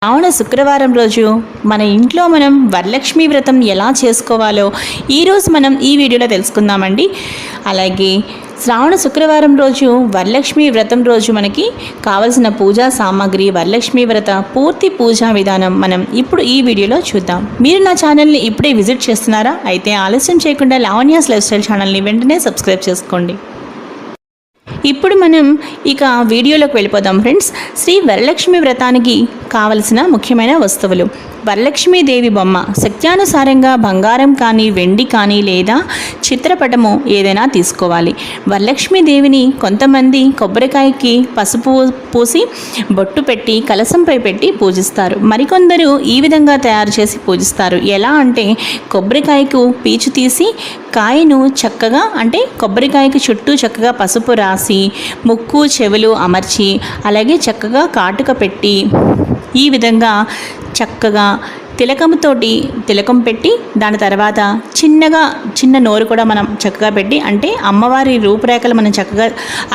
శ్రావణ శుక్రవారం రోజు మన ఇంట్లో మనం వరలక్ష్మి వ్రతం ఎలా చేసుకోవాలో ఈరోజు మనం ఈ వీడియోలో తెలుసుకుందామండి. అలాగే శ్రావణ శుక్రవారం రోజు వరలక్ష్మి వ్రతం రోజు మనకి కావలసిన పూజా సామాగ్రి, వరలక్ష్మి వ్రత పూర్తి పూజా విధానం మనం ఇప్పుడు ఈ వీడియోలో చూద్దాం. మీరు నా ఛానల్ని ఇప్పుడే విజిట్ చేస్తున్నారా? అయితే ఆలస్యం చేయకుండా లావణ్యాస్ లైఫ్ స్టైల్ ఛానల్ని వెంటనే సబ్స్క్రైబ్ చేసుకోండి. ఇప్పుడు మనం ఇక వీడియోలోకి వెళ్ళిపోదాం ఫ్రెండ్స్. శ్రీ వరలక్ష్మి వ్రతానికి కావలసిన ముఖ్యమైన వస్తువులు: వరలక్ష్మీదేవి బొమ్మ, శక్త్యానుసారంగా బంగారం కానీ వెండి కానీ లేదా చిత్రపటము ఏదైనా తీసుకోవాలి. వరలక్ష్మీదేవిని కొంతమంది కొబ్బరికాయకి పసుపు పూసి బొట్టు పెట్టి కలశంపై పెట్టి పూజిస్తారు. మరికొందరు ఈ విధంగా తయారు చేసి పూజిస్తారు. ఎలా అంటే కొబ్బరికాయకు పీచు తీసి కాయను చక్కగా కొబ్బరికాయకి చుట్టూ చక్కగా పసుపు రాసి ముక్కు చెవులు అమర్చి అలాగే చక్కగా కాటుక పెట్టి ఈ విధంగా చక్కగా తిలకం పెట్టి దాని తర్వాత చిన్న నోరు కూడా మనం చక్కగా పెట్టి అమ్మవారి రూపురేఖలు మనం చక్కగా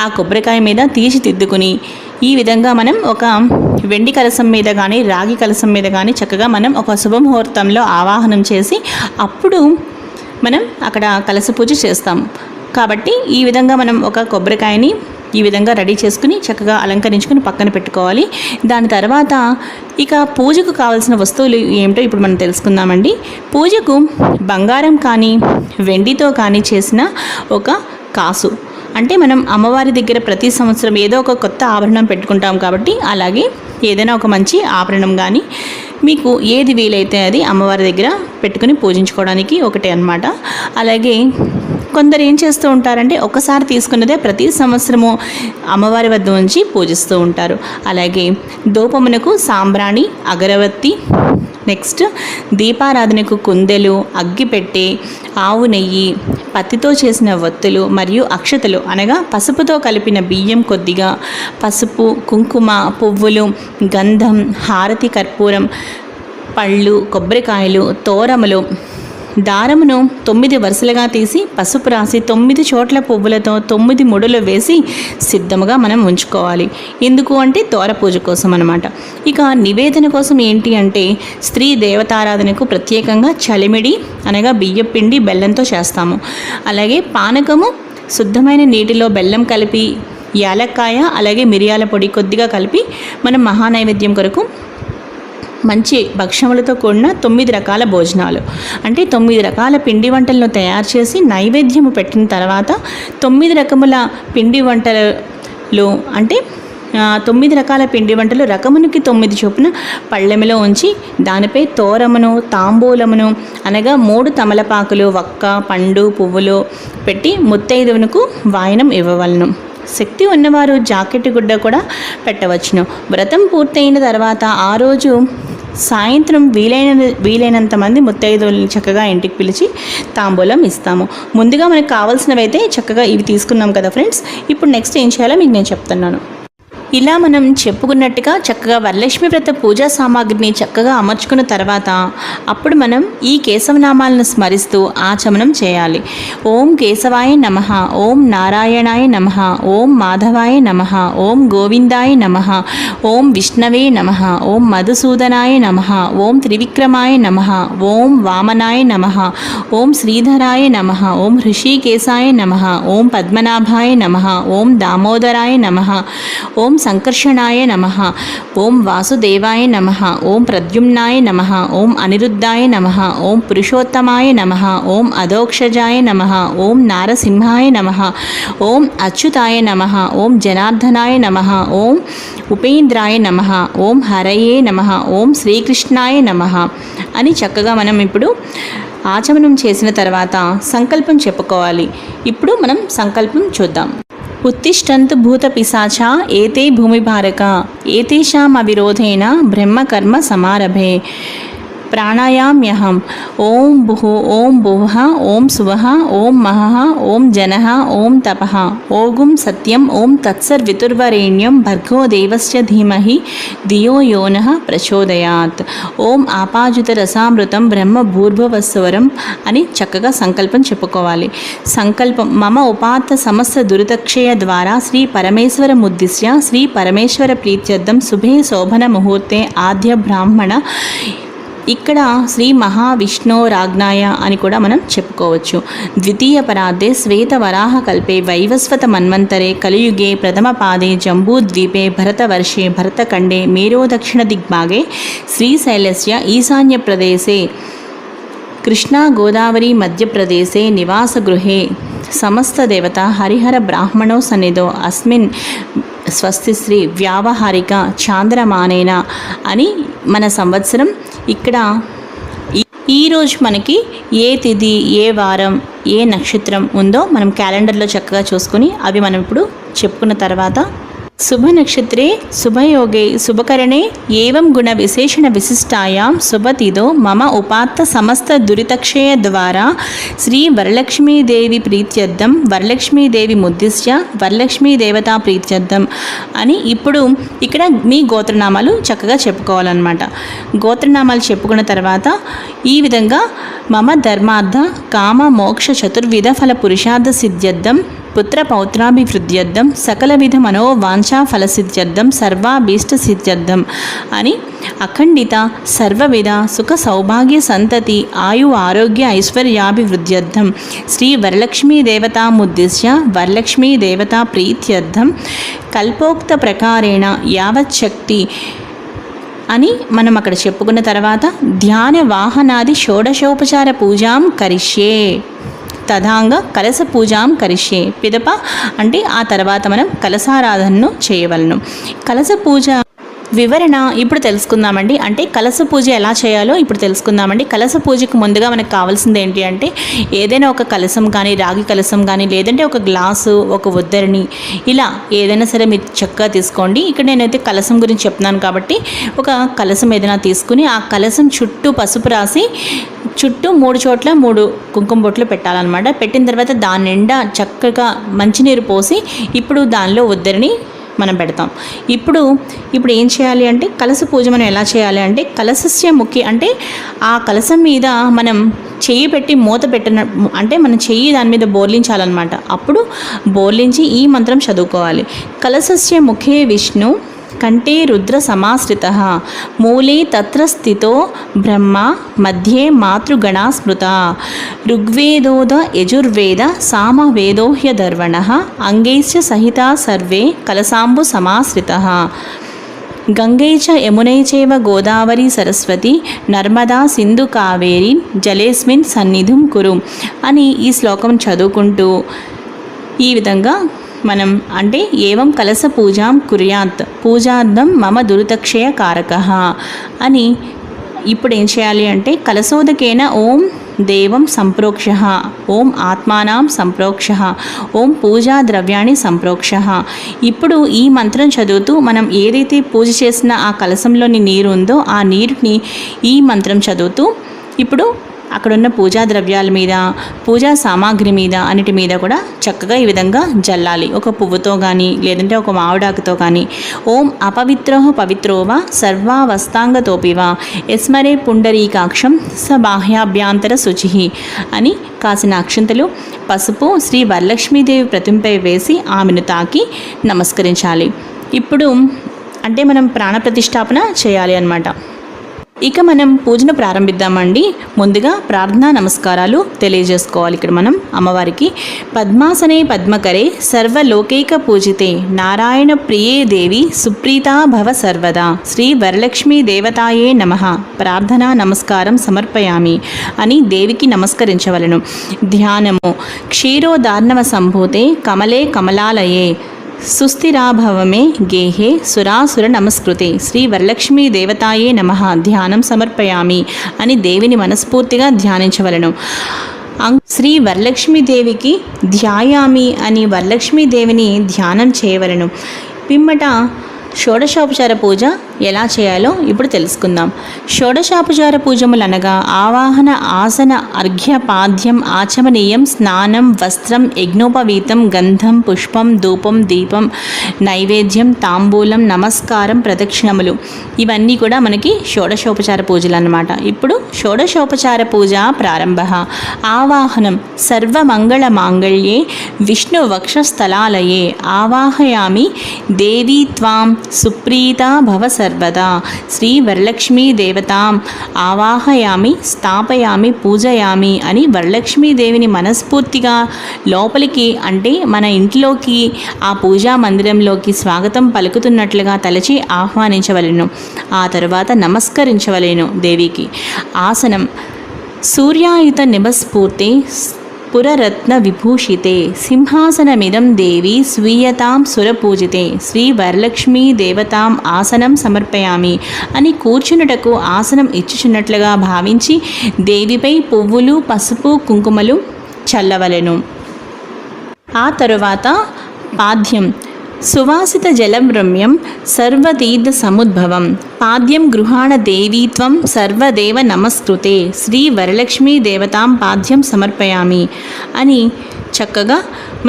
ఆ కొబ్బరికాయ మీద తీర్చిదిద్దుకుని ఈ విధంగా మనం ఒక వెండి కలశం మీద కానీ రాగి కలశం మీద కానీ చక్కగా మనం ఒక శుభముహూర్తంలో ఆవాహనం చేసి అప్పుడు మనం అక్కడ కలశ పూజ చేస్తాం. కాబట్టి ఈ విధంగా మనం ఒక కొబ్బరికాయని ఈ విధంగా రెడీ చేసుకుని చక్కగా అలంకరించుకుని పక్కన పెట్టుకోవాలి. దాని తర్వాత ఇక పూజకు కావాల్సిన వస్తువులు ఏమిటో ఇప్పుడు మనం తెలుసుకుందామండి. పూజకు బంగారం కానీ వెండితో కానీ చేసిన ఒక కాసు, మనం అమ్మవారి దగ్గర ప్రతి సంవత్సరం ఏదో ఒక కొత్త ఆభరణం పెట్టుకుంటాం కాబట్టి అలాగే ఏదైనా ఒక మంచి ఆభరణం కానీ మీకు ఏది వీలైతే అది అమ్మవారి దగ్గర పెట్టుకుని పూజించుకోవడానికి ఒకటే అన్నమాట. అలాగే కొందరు ఏం చేస్తూ ఉంటారంటే ఒకసారి తీసుకున్నదే ప్రతి సంవత్సరము అమ్మవారి వద్ద ఉంచి పూజిస్తూ ఉంటారు. అలాగే ధూపమునకు సాంబ్రాణి, అగరవత్తి, నెక్స్ట్ దీపారాధనకు కుందెలు, అగ్గిపెట్టె, ఆవు నెయ్యి, పత్తితో చేసిన ఒత్తులు మరియు అక్షతలు అనగా పసుపుతో కలిపిన బియ్యం కొద్దిగా, పసుపు, కుంకుమ, పువ్వులు, గంధం, హారతి, కర్పూరం, పళ్ళు, కొబ్బరికాయలు, తోరములు, దారమును 9 వరుసలుగా తీసి పసుపు రాసి 9 చోట్ల పువ్వులతో 9 ముడులు వేసి సిద్ధముగా మనం ఉంచుకోవాలి. ఎందుకు అంటే తోర పూజ కోసం అన్నమాట. ఇక నివేదన కోసం ఏంటి అంటే స్త్రీ దేవతారాధనకు ప్రత్యేకంగా చలిమిడి అనగా బియ్యం పిండి బెల్లంతో చేస్తాము. అలాగే పానకము శుద్ధమైన నీటిలో బెల్లం కలిపి యాలక్కాయ అలాగే మిరియాల పొడి కొద్దిగా కలిపి మనం మహానైవేద్యం కొరకు మంచి భక్షములతో కూడిన 9 రకాల భోజనాలు 9 రకాల పిండి వంటలను తయారు చేసి నైవేద్యము పెట్టిన తర్వాత 9 రకముల పిండి వంటలు 9 రకాల పిండి వంటలు రకమునికి 9 చొప్పున పళ్ళెములో ఉంచి దానిపై తోరమును, తాంబూలమును అనగా 3 తమలపాకులు, వక్క, పండు, పువ్వులు పెట్టి ముత్తైదువునకు వాయనం ఇవ్వవలను. శక్తి ఉన్నవారు జాకెట్ గుడ్డ కూడా పెట్టవచ్చును. వ్రతం పూర్తయిన తర్వాత ఆ రోజు సాయంత్రం వీలైనంత మంది ముత్తైదువులను చక్కగా ఇంటికి పిలిచి తాంబూలం ఇస్తాము. ముందుగా మనకు కావాల్సినవి అయితే చక్కగా ఇవి తీసుకున్నాం కదా ఫ్రెండ్స్. ఇప్పుడు నెక్స్ట్ ఏం చేయాలో మీకు నేను చెప్తున్నాను. ఇలా మనం చెప్పుకున్నట్టుగా చక్కగా వరలక్ష్మి వ్రత పూజా సామాగ్రిని చక్కగా అమర్చుకున్న తర్వాత అప్పుడు మనం ఈ కేశవనామాలను స్మరిస్తూ ఆచమనం చేయాలి. ఓం కేశవాయ నమః, ఓం నారాయణాయ నమః, ఓం మాధవాయ నమః, ఓం గోవిందాయ నమః, ఓం విష్ణవే నమః, ఓం మధుసూదనాయ నమః, ఓం త్రివిక్రమాయ నమః, ఓం వామనాయ నమః, ఓం శ్రీధరాయ నమః, ఓం హృషికేశాయ నమః, ఓం పద్మనాభాయ నమః, ఓం దామోదరాయ నమః, ఓం సంకర్షణాయ నమః, ఓం వాసుదేవాయ నమః, ఓం ప్రద్యుమ్నాయ నమః, ఓం అనిరుద్ధాయ నమః, ఓం పురుషోత్తమాయ నమః, ఓం అధోక్షజాయ నమః, ఓం నారసింహాయ నమః, ఓం అచ్యుతాయ నమః, ఓం జనార్దనాయ నమః, ఓం ఉపేంద్రాయ నమః, ఓం హరయే నమః, ఓం శ్రీకృష్ణాయ నమః అని చక్కగా మనం ఇప్పుడు ఆచమనం చేసిన తర్వాత సంకల్పం చెప్పుకోవాలి. ఇప్పుడు మనం సంకల్పం చూద్దాం. ఉత్తిష్టంతు భూత పిశాచా ఏతే భూమి భారక ఏతేషాం అవిరోధేన బ్రహ్మకర్మ సమారభే. ప్రాణాయామ్యహం ఓం భుః ఓం భువః ఓం సువః ఓం మహః ఓం జనః ఓం తపః ఓగుం సత్యం ఓం తత్సర్వితుర్వరేణ్యం భర్గో దేవస్య ధీమహి ధియో యో నః ప్రచోదయాత్ ఓం ఆపాజుత రసామృతం బ్రహ్మ భూర్భువస్వరం అని చక్కగా సంకల్పం చెప్పుకోవాలి. సంకల్పం మమ ఉపాత్త సమస్త దురితక్షయ ద్వారా శ్రీ పరమేశ్వరముద్దిశ్య శ్రీ పరమేశ్వర ప్రీత్యర్థం శుభే శోభన ముహూర్తే ఆద్య బ్రాహ్మణ, ఇక్కడ శ్రీ మహావిష్ణోరాజ్ఞాయ అని కూడా మనం చెప్పుకోవచ్చు. ద్వితీయ పరార్ధే శ్వేత వరాహ కల్పే వైవస్వత మన్వంతరే కలియుగే ప్రథమ పాదే జంబూద్వీపే భరతవర్షే భరతఖండే మేరో దక్షిణ దిగ్భాగే శ్రీశైలస్య ఈశాన్య ప్రదేశే కృష్ణా గోదావరి మధ్యప్రదేశే నివాసగృహే సమస్త దేవత హరిహర బ్రాహ్మణో సన్నిధో అస్మిన్ స్వస్తి శ్రీ వ్యావహారిక చాంద్రమానేన అని మన సంవత్సరం. ఇక్కడ ఈరోజు మనకి ఏ తిథి, ఏ వారం, ఏ నక్షత్రం ఉందో మనం క్యాలెండర్లో చక్కగా చూసుకొని అవి మనం ఇప్పుడు చెప్పుకున్న తర్వాత శుభ నక్షత్రే శుభయోగే శుభకరణే ఏవం గుణ విశేషణ విశిష్టాయాం శుభతిథో మమ ఉపాత్త సమస్త దురితక్షయ ద్వారా శ్రీ వరలక్ష్మీదేవి ప్రీత్యర్థం వరలక్ష్మీదేవి ముద్దిశ్య వరలక్ష్మీ దేవతా ప్రీత్యర్థం అని ఇప్పుడు ఇక్కడ మీ గోత్రనామాలు చక్కగా చెప్పుకోవాలన్నమాట. గోత్రనామాలు చెప్పుకున్న తర్వాత ఈ విధంగా మమ ధర్మార్థ కామ మోక్ష చతుర్విధ ఫల పురుషార్థ సిద్ధ్యర్థం పుత్ర పౌత్రాభివృద్ధ్యర్థం సకల విధ మనోవాంఛా ఫలసిద్ధ్యర్థం సర్వాభీష్ట సిద్ధ్యర్థం అని అఖండిత సర్వవిధ సుఖ సౌభాగ్య సంతతి ఆయు ఆరోగ్య ఐశ్వర్యాభివృద్ధ్యర్థం శ్రీ వరలక్ష్మీ దేవతాముద్దిశ్య వరలక్ష్మీ దేవతా ప్రీత్యర్థం కల్పోక్త ప్రకారేణ యావచ్చక్తి అని మనం అక్కడ చెప్పుకున్న తర్వాత ధ్యాన వాహనాది షోడశోపచార పూజాం కరిష్యే తథాంగ కలశ పూజాం కరిష్యే పిదప అంటే ఆ తర్వాత మనం కలశారాధనను చేయవలను. కలశ పూజ వివరణ ఇప్పుడు తెలుసుకుందామండి. అంటే కలశ పూజ ఎలా చేయాలో ఇప్పుడు తెలుసుకుందామండి. కలశ పూజకు ముందుగా మనకు కావాల్సింది ఏంటి అంటే ఏదైనా ఒక కలశం కానీ రాగి కలశం కానీ లేదంటే ఒక గ్లాసు, ఒక ఉద్దరిని, ఇలా ఏదైనా సరే మీరు చక్కగా తీసుకోండి. ఇక్కడ నేనైతే కలశం గురించి చెప్తున్నాను కాబట్టి ఒక కలశం ఏదైనా తీసుకుని ఆ కలశం చుట్టూ పసుపు రాసి చుట్టూ 3 చోట్ల 3 కుంకుమ బొట్లు పెట్టాలన్నమాట. పెట్టిన తర్వాత దాని నిండా చక్కగా మంచినీరు పోసి ఇప్పుడు దానిలో ఉద్దరిని మనం పెడతాం. ఇప్పుడు ఏం చేయాలి అంటే కలశ పూజ మనం ఎలా చేయాలి అంటే కలశస్య ముఖ్య అంటే ఆ కలశం మీద మనం చెయ్యి పెట్టి మూత పెట్టిన అంటే మనం చెయ్యి దాని మీద బోర్లించాలన్నమాట. అప్పుడు బోర్లించి ఈ మంత్రం చదువుకోవాలి. కలశస్య ముఖే విష్ణు కంఠే రుద్ర సమాశ్రితః మూలే తత్ర స్థితో బ్రహ్మ మధ్యే మాతృగణా స్మృత ఋగ్వేదోద యజుర్వేద సామవేదో హ్యధర్వణః అంగైశ్చ సహితా సర్వే కలశాంబు సమాశ్రితః గంగై చ యమునై చైవ గోదావరి సరస్వతి నర్మదా సింధు కావేరి జలేస్మిన్ సన్నిధిం కురు అని ఈ శ్లోకం చదువుకుంటూ ఈ విధంగా మనం అంటే ఏవం కలశ పూజాం కుర్యాత్ పూజార్థం మమ దురితక్షయ కారకః అని ఇప్పుడు ఏం చేయాలి అంటే కలశోదకేన ఓం దేవం సంప్రోక్ష ఓం ఆత్మానాం సంప్రోక్ష ఓం పూజా ద్రవ్యాన్ని సంప్రోక్ష. ఇప్పుడు ఈ మంత్రం చదువుతూ మనం ఏదైతే పూజ చేసిన ఆ కలశంలోని నీరు ఉందో ఆ నీరుని ఈ మంత్రం చదువుతూ ఇప్పుడు అక్కడున్న పూజా ద్రవ్యాల మీద పూజా సామాగ్రి మీద అన్నిటి మీద కూడా చక్కగా ఈ విధంగా జల్లాలి. ఒక పువ్వుతో కానీ లేదంటే ఒక మామిడాకుతో కానీ ఓం అపవిత్రో పవిత్రోవా సర్వావస్థాంగతోపివా యస్మరే పుండరీకాక్షం స బాహ్యాభ్యాంతర శుచి అని కాసిన అక్షంతలు పసుపు శ్రీ వరలక్ష్మీదేవి ప్రతిమపై వేసి ఆమెను తాకి నమస్కరించాలి. ఇప్పుడు అంటే మనం ప్రాణప్రతిష్ఠాపన చేయాలి అన్నమాట. ఇక మనం పూజను ప్రారంభిద్దామండి. ముందుగా ప్రార్థనా నమస్కారాలు తెలియజేసుకోవాలి. ఇక్కడ మనం అమ్మవారికి పద్మాసనే పద్మకరే సర్వలోకైక పూజితే నారాయణ ప్రియే దేవి సుప్రీతా భవ సర్వదా శ్రీ వరలక్ష్మీ దేవతాయే నమః ప్రార్థనా నమస్కారం సమర్పయామి అని దేవికి నమస్కరించవలను. ధ్యానము క్షీరోదార్ణవ సంభూతే కమలే కమలాలయే సుస్థిరాభవమే గేహే సురాసుర నమస్కృతే శ్రీ వరలక్ష్మీ దేవతాయే నమః ధ్యానం సమర్పయామి అని దేవిని మనస్ఫూర్తిగా ధ్యానించవలను. శ్రీ వరలక్ష్మీదేవికి ధ్యాయామి అని వరలక్ష్మీదేవిని ధ్యానం చేయవలను. పిమ్మట షోడశోపచార పూజ ఎలా చేయాలో ఇప్పుడు తెలుసుకుందాం. షోడశోపచార పూజములు అనగా ఆవాహన, ఆసన, అర్ఘ్య, పాద్యం, ఆచమనీయం, స్నానం, వస్త్రం, యజ్ఞోపవీతం, గంధం, పుష్పం, ధూపం, దీపం, నైవేద్యం, తాంబూలం, నమస్కారం, ప్రదక్షిణములు ఇవన్నీ కూడా మనకి షోడశోపచార పూజలు అన్నమాట. ఇప్పుడు షోడశోపచార పూజ ప్రారంభ. ఆవాహనం. సర్వమంగళ మాంగళ్యే విష్ణు వక్షస్థలాలయే ఆవాహయామి దేవీ త్వాం సుప్రీతా భవ సర్వదా. శ్రీ వరలక్ష్మీ దేవతాం ఆవాహయామి, స్థాపయామి, పూజయామి అని వరలక్ష్మీదేవిని మనస్ఫూర్తిగా లోపలికి అంటే మన ఇంట్లోకి ఆ పూజా మందిరంలోకి స్వాగతం పలుకుతున్నట్లుగా తలచి ఆహ్వానించవలెను. ఆ తరువాత నమస్కరించవలెను దేవికి. ఆసనం. సూర్యాయుత నిభస్ఫూర్తే పురరత్న విభూషితే సింహాసనమిదం దేవి స్వీయతాం సురపూజితే శ్రీ వరలక్ష్మీ దేవతాం ఆసనం సమర్పయామి అని కూర్చున్నటకు ఆసనం ఇచ్చుచున్నట్లుగా భావించి దేవిపై పువ్వులు, పసుపు, కుంకుమలు చల్లవలెను. ఆ తరువాత పాద్యం. సువాసిత జలం రమ్యం సర్వతీర్థ సముద్భవం పాద్యం గృహాణ దేవీత్వం సర్వదేవ నమస్కృతే శ్రీ వరలక్ష్మీ దేవతాం పాద్యం సమర్పయామి అని చక్కగా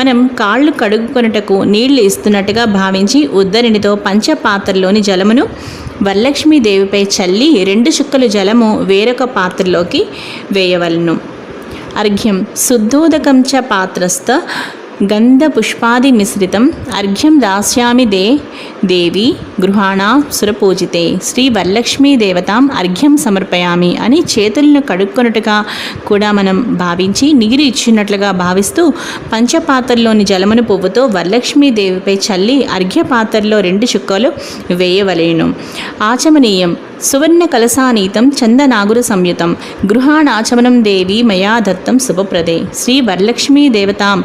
మనం కాళ్ళు కడుగుకొనుటకు నీళ్లు ఇస్తున్నట్టుగా భావించి ఉద్దరినితో పంచపాత్రలోని జలమును వరలక్ష్మీదేవిపై చల్లి 2 చుక్కలు జలము వేరొక పాత్రలోకి వేయవలను. అర్ఘ్యం. శుద్ధోదకం చ పాత్రస్థ గంధపుష్పాది మిశ్రితం అర్ఘ్యం దాస్యామి దేవి గృహాణ సురపూజితే శ్రీ వరలక్ష్మీ దేవతాం అర్ఘ్యం సమర్పయామి అని చేతులను కడుక్కొనుటగా కూడా మనం భావించి నీరు ఇచ్చినట్లుగా భావిస్తూ పంచపాత్రలోని జలమును పువ్వుతో వరలక్ష్మీదేవిపై చల్లి అర్ఘ్య పాత్రలో 2 చుక్కలు వేయవలేను. ఆచమనీయం. సువర్ణ కలసానీతం చందనాగుర సంయుతం గృహాణాచమనం దేవి మయా దత్తం శుభప్రదే శ్రీ వరలక్ష్మీ దేవతాం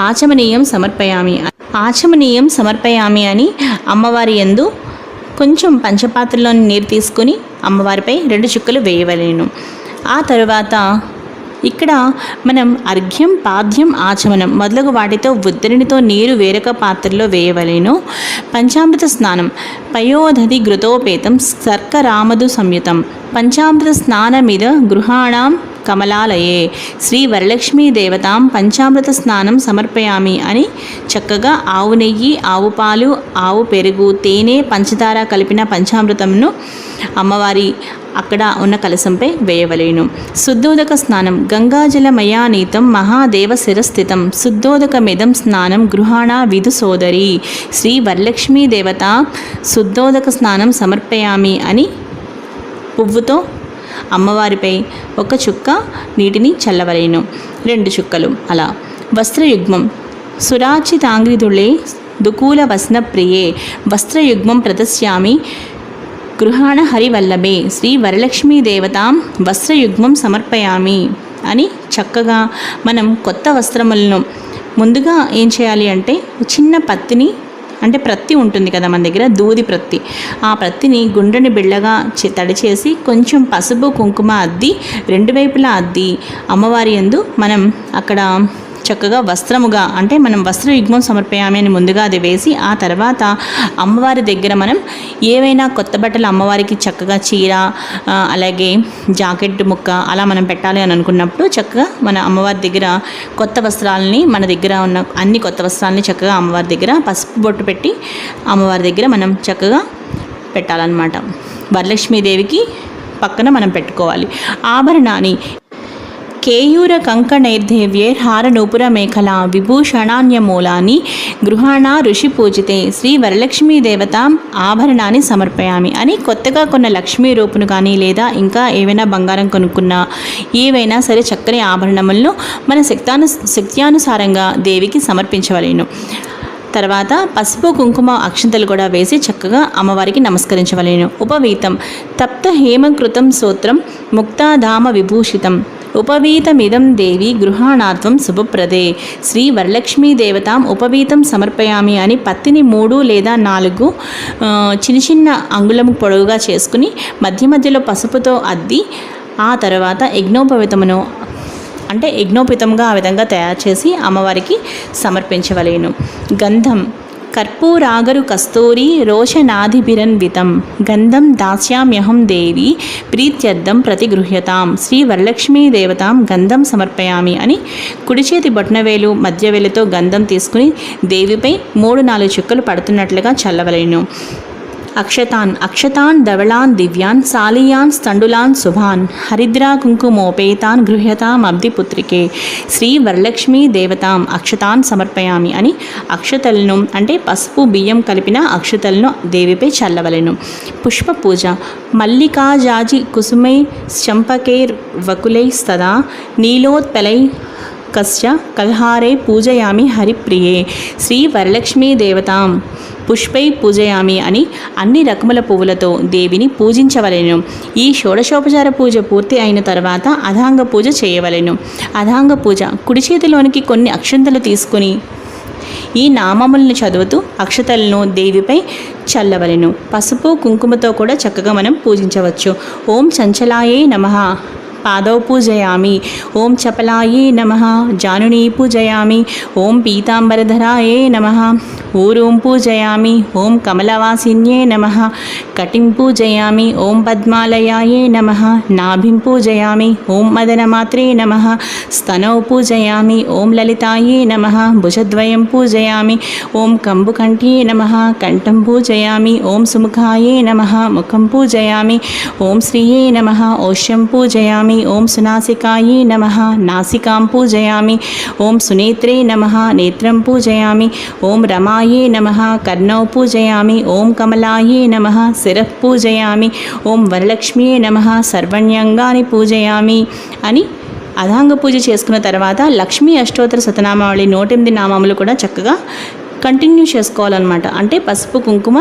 ఆచమనీయం సమర్పయామి. ఆచమనీయం సమర్పయామి అని అమ్మవారి యందు కొంచెం పంచపాత్రలోని నీరు తీసుకుని అమ్మవారిపై 2 చుక్కలు వేయవలేను. ఆ తరువాత ఇక్కడ మనం అర్ఘ్యం, పాద్యం, ఆచమనం మొదలగు వాటితో ఉద్దరినితో నీరు వేరొక పాత్రలో వేయవలేను. పంచామృత స్నానం. పయోదధి ఘృతోపేతం శర్కరామధు సంయుతం పంచామృత స్నానమిద గృహాణం కమలాలయే శ్రీ వరలక్ష్మీ దేవతాం పంచామృత స్నానం సమర్పయామి అని చక్కగా ఆవు నెయ్యి, ఆవు పాలు, ఆవు పెరుగు, తేనె, పంచదార కలిపిన పంచామృతంను అమ్మవారి అక్కడ ఉన్న కలశంపై వేయవలేను. శుద్ధోదక స్నానం. గంగాజలమయానీతం మహాదేవ శిరస్థితం శుద్ధోదకమిదం స్నానం గృహాణ విధు సోదరి శ్రీ వరలక్ష్మీ దేవత శుద్ధోదక స్నానం సమర్పయామి అని పువ్వుతో అమ్మవారిపై 1 చుక్క నీటిని చల్లవలేను. 2 చుక్కలు అలా. వస్త్రయుగ్మం. సురాచితాంగ్రిదుళే దుకూల వస్న ప్రియే వస్త్రయుగ్మం ప్రదస్యామి గృహాణ హరివల్లభే శ్రీ వరలక్ష్మీ దేవతాం వస్త్రయుగ్మం సమర్పయామి అని చక్కగా మనం కొత్త వస్త్రములను ముందుగా ఏం చేయాలి అంటే చిన్న పత్తిని అంటే ప్రత్తి ఉంటుంది కదా మన దగ్గర, దూది ప్రత్తి, ఆ ప్రత్తిని గుండ్రని బిళ్ళగా తడిచేసి కొంచెం పసుపు కుంకుమ అద్ది 2 వైపులా అద్ది అమ్మవారి యందు మనం అక్కడ చక్కగా వస్త్రముగా అంటే మనం వస్త్రయుగ్మం సమర్పయామి అని ముందుగా అది వేసి ఆ తర్వాత అమ్మవారి దగ్గర మనం ఏవైనా కొత్త బట్టలు అమ్మవారికి చక్కగా చీర అలాగే జాకెట్ ముక్క అలా మనం పెట్టాలి అని అనుకున్నప్పుడు చక్కగా మన అమ్మవారి దగ్గర కొత్త వస్త్రాలని మన దగ్గర ఉన్న అన్ని కొత్త వస్త్రాలని చక్కగా అమ్మవారి దగ్గర పసుపు బొట్టు పెట్టి అమ్మవారి దగ్గర మనం చక్కగా పెట్టాలన్నమాట. వరలక్ష్మీదేవికి పక్కన మనం పెట్టుకోవాలి. ఆభరణాన్ని. కేయూర కంకణైర్దేవ్యైర్హార నూపుర మేఖలా విభూషణాన్యమూలాని గృహాణ ఋషి పూజితే శ్రీ వరలక్ష్మీ దేవతాం ఆభరణాన్ని సమర్పయామి అని కొత్తగా కొన్న లక్ష్మీ రూపును కానీ లేదా ఇంకా ఏవైనా బంగారం కొనుక్కున్నా ఏవైనా సరే చక్కని ఆభరణములను మన శక్త్యానుసారంగా దేవికి సమర్పించవలేను. తర్వాత పసుపు కుంకుమ అక్షంతలు కూడా వేసి చక్కగా అమ్మవారికి నమస్కరించవలేను. ఉపవీతం. తప్త హేమకృతం సూత్రం ముక్తాధామ విభూషితం ఉపవీతమిదం దేవి గృహాణాత్వం శుభప్రదే శ్రీ వరలక్ష్మీ దేవతాం ఉపవీతం సమర్పయామి అని పత్తిని 3 లేదా 4 చిన్న చిన్న అంగుళము పొడవుగా చేసుకుని మధ్య మధ్యలో పసుపుతో అద్ది ఆ తర్వాత యజ్ఞోపవీతమును అంటే యజ్ఞోపితంగా ఆ విధంగా తయారు చేసి అమ్మవారికి సమర్పించవలేను. గంధం. కర్పూరాగరు కస్తూరి రోషనాధిభిరన్వితం గంధం దాస్యామ్యహం దేవి ప్రీత్యర్థం ప్రతిగృహ్యతాం శ్రీ వరలక్ష్మీ దేవతాం గంధం సమర్పయామి అని కుడి చేతి బొట్నవేలు మధ్యవేలుతో గంధం తీసుకుని దేవిపై 3-4 చుక్కలు పడుతున్నట్లుగా చల్లవలెను. అక్షతాన్ ధవళాన్ దివ్యాన్ సాలీయాన్ స్థండులాన్ శుభాన్ హరిద్రా కుంకుమోపేతాన్ గృహ్యతాం అబ్దిపుత్రికే శ్రీ వరలక్ష్మీ దేవతాం అక్షతాన్ సమర్పయామి అని అక్షతలను అంటే పసుపు బియ్యం కలిపిన అక్షతలను దేవిపై చల్లవలెను. పుష్ప పూజ మల్లికాజాజి కుసుమై చంపకైర్ వకులై స్తదా నీలోత్పలై కశ్చ కల్హారే పూజయామి హరిప్రియే శ్రీ వరలక్ష్మీ దేవతాం పుష్పై పూజయామి అని అన్ని రకముల పువ్వులతో దేవిని పూజించవలెను. ఈ షోడశోపచార పూజ పూర్తి అయిన తర్వాత అధాంగ పూజ చేయవలెను. అధాంగ పూజ కుడి చేతిలోనికి కొన్ని అక్షంతలు తీసుకుని ఈ నామములను చదువుతూ అక్షతలను దేవిపై చల్లవలెను. పసుపు కుంకుమతో కూడా చక్కగా మనం పూజించవచ్చు. ఓం చంచలాయే నమః పాదౌ పూజయామి. ఓం చపలాయే నమః జానునీ పూజయామి. ఓం పీతాంబరధరాయే నమః ఊరూం పూజయామి. ఓం కమలవాసిన్యే నమః కటిం పూజయామి. ఓం పద్మాలయాయే నమః నాభిం పూజయామి. ఓం మదనమాత్రే నమః స్తనౌ పూజయామి. ఓం లలితాయే నమః భుజద్వయం పూజయామి. ఓం కంబుకంఠ్యే నమః కంఠం పూజయామి. ఓం సుముఖాయే నమః ముఖం పూజయామి. ఓం శ్రీయే నమః ఓష్యం పూజయామి. ఓం సునాసికాయే నమః నాసికాం పూజయామి. ఓం సునేత్రే నమః నేత్రం పూజయామి. ఓం రమాయే నమః కర్ణౌ పూజయామి. ఓం కమలాయే నమః శిరః పూజయామి. ఓం వరలక్ష్మ్యే నమః సర్వణ్యంగాని పూజయామి అని అధాంగ పూజ చేసుకున్న తర్వాత లక్ష్మీ అష్టోత్తర శతనామావళి 108 నామములు కూడా చక్కగా కంటిన్యూ చేసుకోవాలన్నమాట. అంటే పసుపు కుంకుమ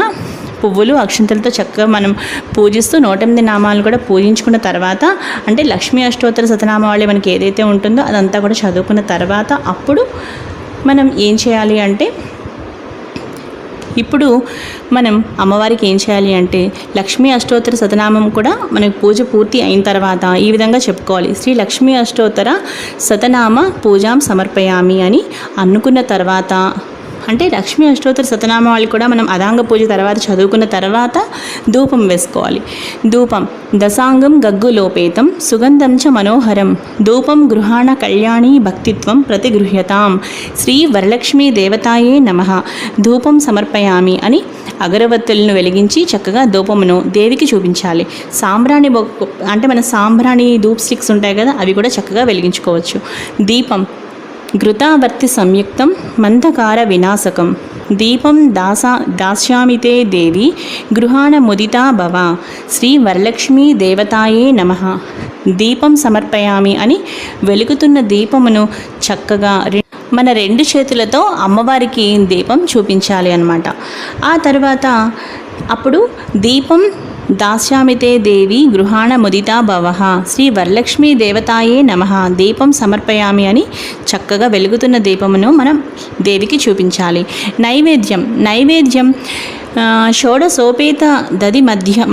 పువ్వులు అక్షంతలతో చక్కగా మనం పూజిస్తూ 108 నామాలు కూడా పూజించుకున్న తర్వాత అంటే లక్ష్మీ అష్టోత్తర శతనామావళి మనకి ఏదైతే ఉంటుందో అదంతా కూడా చదువుకున్న తర్వాత అప్పుడు మనం ఏం చేయాలి అంటే ఇప్పుడు మనం అమ్మవారికి ఏం చేయాలి అంటే లక్ష్మీ అష్టోత్తర శతనామం కూడా మనకి పూజ పూర్తి అయిన తర్వాత ఈ విధంగా చెప్పుకోవాలి. శ్రీ లక్ష్మీ అష్టోత్తర శతనామ పూజాం సమర్పయామి అని అనుకున్న తర్వాత అంటే లక్ష్మీ అష్టోత్తర శతనామావళి కూడా మనం అదాంగ పూజ తర్వాత చదువుకున్న తర్వాత ధూపం వేసుకోవాలి. ధూపం దశాంగం గగ్గులోపేతం సుగంధం చ మనోహరం ధూపం గృహాణ కళ్యాణి భక్తిత్వం ప్రతిగృహ్యతాం శ్రీ వరలక్ష్మీ దేవతాయే నమః ధూపం సమర్పయామి అని అగరవత్తులను వెలిగించి చక్కగా ధూపమును దేవికి చూపించాలి. సాంబ్రాణి అంటే మన సాంబ్రాణి ధూప్ స్టిక్స్ ఉంటాయి కదా, అవి కూడా చక్కగా వెలిగించుకోవచ్చు. దీపం ఘృతావర్తి సంయుక్తం మందకార వినాశకం దీపం దాస్యామితే దేవి గృహాణ ముదితా భవ శ్రీ వరలక్ష్మీ దేవతాయే నమః దీపం సమర్పయామి అని వెలుగుతున్న దీపమును చక్కగా మన 2 చేతులతో అమ్మవారికి దీపం చూపించాలి అన్నమాట. ఆ తర్వాత అప్పుడు దీపం దాస్యామితే దేవి గృహాణ ముదితా భవః శ్రీ వరలక్ష్మీ దేవతాయే నమః దీపం సమర్పయామి అని చక్కగా వెలుగుతున్న దీపమును మనం దేవికి చూపించాలి. నైవేద్యం షోడశోపేత దది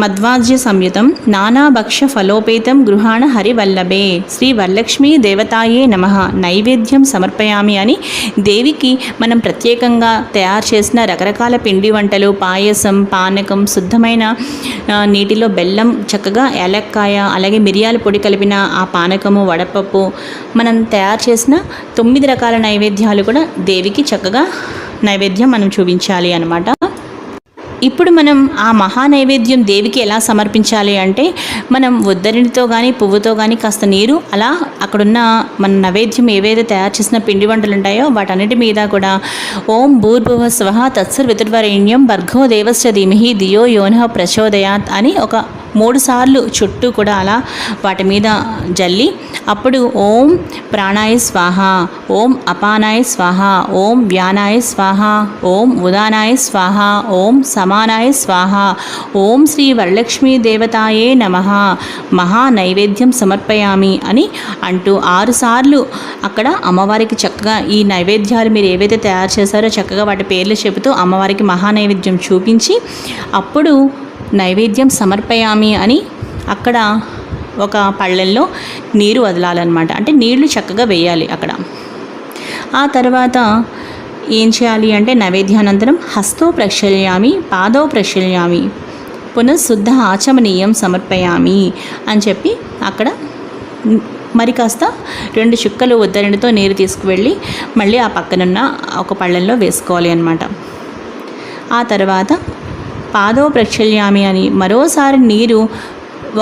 మధ్వాజ్య సంయుతం నానాభక్ష ఫలోపేతం గృహాణ హరివల్లభే శ్రీ వరలక్ష్మీ దేవతాయే నమః నైవేద్యం సమర్పయామి అని దేవికి మనం ప్రత్యేకంగా తయారు చేసిన రకరకాల పిండి వంటలు, పాయసం, పానకం, శుద్ధమైన నీటిలో బెల్లం, చక్కగా ఏలక్కాయ, అలాగే మిరియాల పొడి కలిపిన ఆ పానకము, వడపప్పు, మనం తయారు చేసిన 9 రకాల నైవేద్యాలు కూడా దేవికి చక్కగా నైవేద్యం మనం చూపించాలి అన్నమాట. ఇప్పుడు మనం ఆ మహా నైవేద్యం దేవికి ఎలా సమర్పించాలి అంటే మనం ఉద్దరినితో కానీ పువ్వుతో కానీ కాస్త నీరు అలా అక్కడున్న మన నైవేద్యం ఏవైతే తయారు చేసిన పిండి వంటలు ఉంటాయో వాటన్నిటి మీద కూడా ఓం భూర్భువ స్వః తత్సర్వితుర్వరేణ్యం భర్గో దేవస్య ధీమహి ధియో యోనః ప్రచోదయాత్ అని ఒక 3 సార్లు చుట్టూ కూడా అలా వాటి మీద జల్లి అప్పుడు ఓం ప్రాణాయ స్వాహ, ఓం అపానాయ స్వాహ, ఓం వ్యానాయ స్వాహ, ఓం ఉదానాయ స్వాహ, ఓం సమానాయ స్వాహ, ఓం శ్రీ వరలక్ష్మీ దేవతాయే నమః మహా నైవేద్యం సమర్పయామి అని అంటూ 6 సార్లు అక్కడ అమ్మవారికి చక్కగా ఈ నైవేద్యాలు మీరు ఏవైతే తయారు చేశారో చక్కగా వాటి పేర్లు చెబుతూ అమ్మవారికి మహా నైవేద్యం చూపించి అప్పుడు నైవేద్యం సమర్పయామి అని అక్కడ ఒక పళ్ళెల్లో నీరు వదలాలన్నమాట. అంటే నీళ్లు చక్కగా వేయాలి అక్కడ. ఆ తర్వాత ఏం చేయాలి అంటే నైవేద్యానంతరం హస్తో ప్రక్షాళయామి, పాదో ప్రక్షాళయామి, పునఃశుద్ధ ఆచమనీయం సమర్పయామి అని చెప్పి అక్కడ మరి కాస్త 2 చుక్కలు ఉద్దరణితో నీరు తీసుకువెళ్ళి మళ్ళీ ఆ పక్కనున్న ఒక పళ్ళెంలో వేసుకోవాలి అన్నమాట. ఆ తర్వాత పాదో ప్రక్షాళయామి అని మరోసారి నీరు